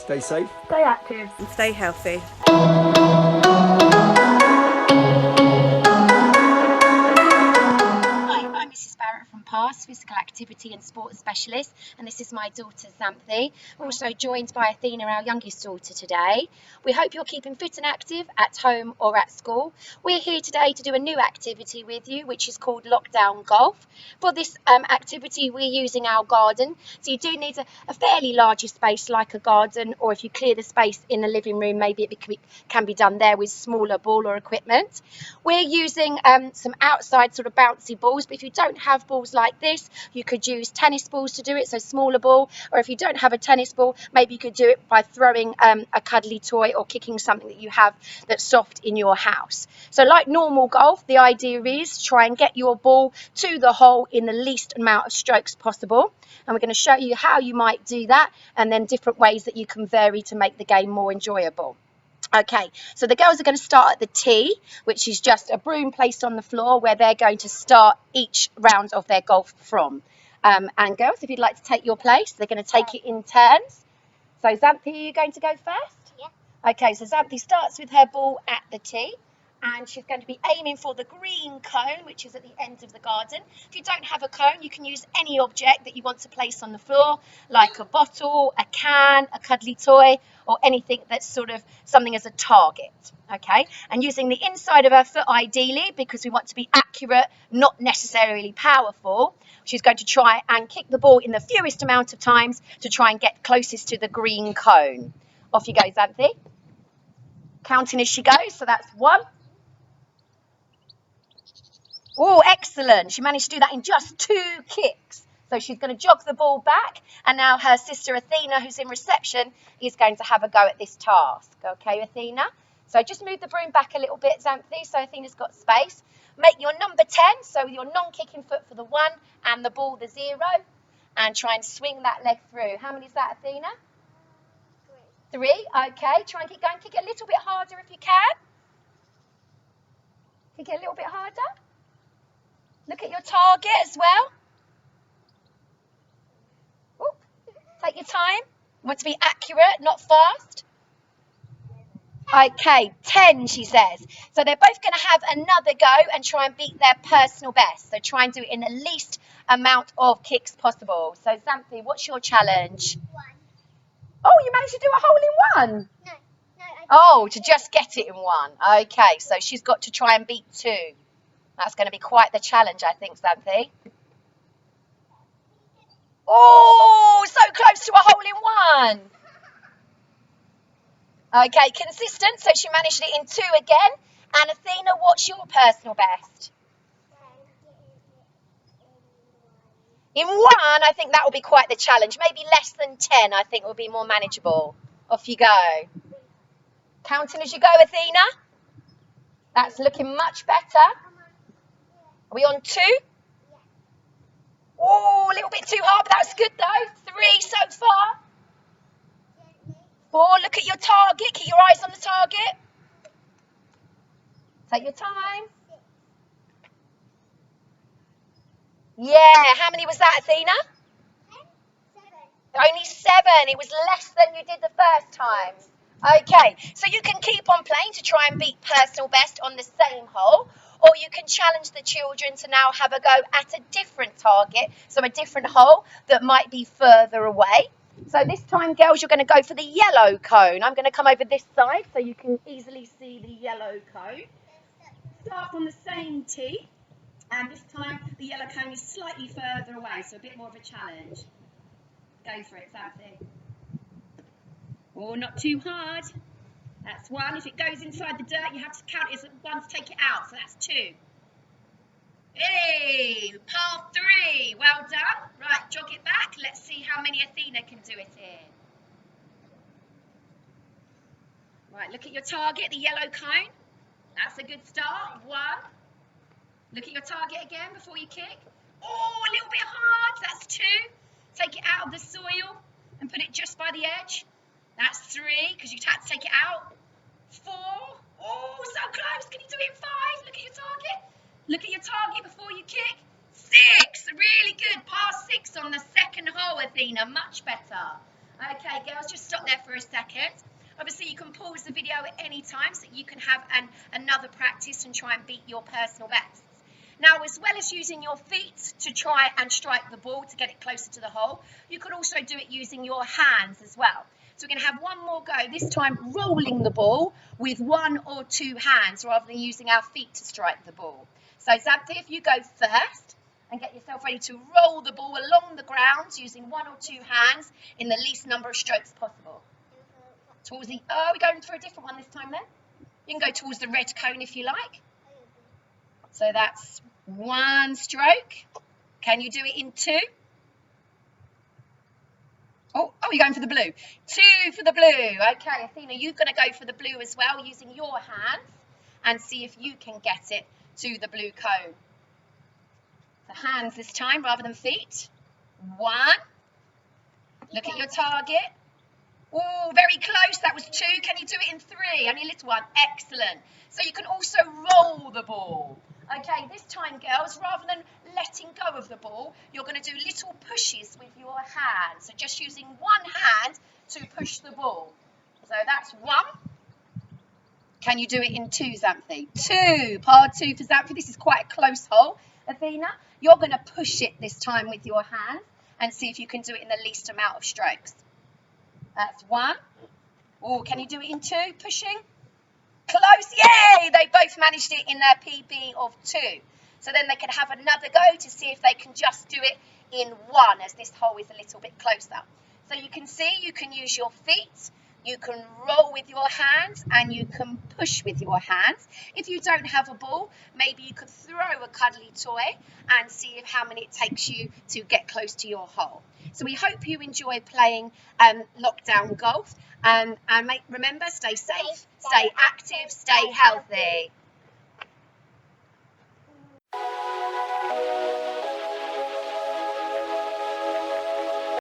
Stay safe. Stay active. And stay healthy. I'm Mrs. Barrett from PASS, Physical Activity and Sports Specialist, and this is my daughter Xanthe. We're also joined by Athena, our youngest daughter, today. We hope you're keeping fit and active at home or at school. We're here today to do a new activity with you, which is called Lockdown Golf. For this activity, we're using our garden, so you do need a fairly larger space like a garden, or if you clear the space in the living room, maybe it can be done there with smaller ball or equipment. We're using some outside sort of bouncy balls, but if you don't have balls like this, you could use tennis balls to do it, so smaller ball, or if you don't have a tennis ball, maybe you could do it by throwing a cuddly toy or kicking something that you have that's soft in your house. So like normal golf, the idea is try and get your ball to the hole in the least amount of strokes possible, and we're going to show you how you might do that and then different ways that you can vary to make the game more enjoyable. Okay, so the girls are going to start at the tee, which is just a broom placed on the floor where they're going to start each round of their golf from. And girls, if you'd like to take your place, they're going to take it in turns. So Xanthe, are you going to go first? Yeah. Okay, so Xanthe starts with her ball at the tee, and she's going to be aiming for the green cone, which is at the end of the garden. If you don't have a cone, you can use any object that you want to place on the floor, like a bottle, a can, a cuddly toy, or anything that's sort of something as a target. Okay, and using the inside of her foot ideally, because we want to be accurate, not necessarily powerful, she's going to try and kick the ball in the fewest amount of times to try and get closest to the green cone. Off you go, Xanthe. Counting as she goes, so that's 1. Oh, excellent. She managed to do that in just 2 kicks. So she's going to jog the ball back, and now her sister Athena, who's in reception, is going to have a go at this task. Okay, Athena? So just move the broom back a little bit, Xanthe, so Athena's got space. Make your number 10, so your non-kicking foot for the 1 and the ball the 0, and try and swing that leg through. How many is that, Athena? 3. Okay, try and keep going. Kick it a little bit harder if you can. Kick it a little bit harder. Look at your target as well. Ooh, take your time. You want to be accurate, not fast. Okay, 10, she says. So they're both going to have another go and try and beat their personal best. So try and do it in the least amount of kicks possible. So Xanthe, what's your challenge? 1. Oh, you managed to do a hole in 1? No. Oh, to just get it in 1. Okay, so she's got to try and beat 2. That's going to be quite the challenge, I think, Xanthe. Oh, so close to a hole in 1. Okay, consistent. So she managed it in 2 again. And Athena, what's your personal best? In 1, I think that will be quite the challenge. Maybe less than 10, I think will be more manageable. Off you go. Counting as you go, Athena. That's looking much better. Are we on 2? Oh, a little bit too hard, but that's good though. 3 so far. 4, look at your target. Keep your eyes on the target. Take your time. Yeah, how many was that, Athena? 7. Only 7. It was less than you did the first time. Okay, so you can keep on playing to try and beat personal best on the same hole, or you can challenge the children to now have a go at a different target, so a different hole that might be further away. So this time, girls, you're going to go for the yellow cone. I'm going to come over this side so you can easily see the yellow cone. Start from the same tee, and this time the yellow cone is slightly further away, so a bit more of a challenge. Go for it, Xanthe. Oh, not too hard. That's 1. If it goes inside the dirt, you have to count it as 1 to take it out, so that's 2. Hey, par 3. Well done. Right, jog it back. Let's see how many Athena can do it in. Right, look at your target, the yellow cone. That's a good start. 1. Look at your target again before you kick. Oh, a little bit hard. That's 2. Take it out of the soil and put it just by the edge. That's 3, because you've had to take it out. 4. Oh, so close. Can you do it in 5? Look at your target. Look at your target before you kick. 6. Really good. Par 6 on the second hole, Athena. Much better. Okay, girls, just stop there for a second. Obviously, you can pause the video at any time so that you can have another practice and try and beat your personal bests. Now, as well as using your feet to try and strike the ball to get it closer to the hole, you could also do it using your hands as well. So we're going to have one more go, this time rolling the ball with one or two hands rather than using our feet to strike the ball. So Xanthe, if you go first and get yourself ready to roll the ball along the ground using one or two hands in the least number of strokes possible. Towards the, oh, we're going for a different one this time then. You can go towards the red cone if you like. So that's one stroke. Can you do it in two? Oh, you're going for the blue. Two for the blue. Okay, Athena, you're going to go for the blue as well using your hands and see if you can get it to the blue cone. So hands this time rather than feet. One. Look at your target. Oh, very close. That was two. Can you do it in three? Only a little one. Excellent. So you can also roll the ball. Okay, this time, girls, rather than letting go of the ball, you're going to do little pushes with your hands. So just using one hand to push the ball. So that's one. Can you do it in two, Xanthe? Two. Par two for Xanthe. This is quite a close hole. Athena, you're going to push it this time with your hands and see if you can do it in the least amount of strokes. That's one. Oh, can you do it in two, pushing? Close, yay! They both managed it in their PB of two. So then they can have another go to see if they can just do it in one, as this hole is a little bit closer. So you can see you can use your feet, you can roll with your hands, and you can push with your hands. If you don't have a ball, maybe you could throw a cuddly toy and see how many it takes you to get close to your hole. So we hope you enjoy playing lockdown golf. And remember, stay safe, stay active, stay healthy.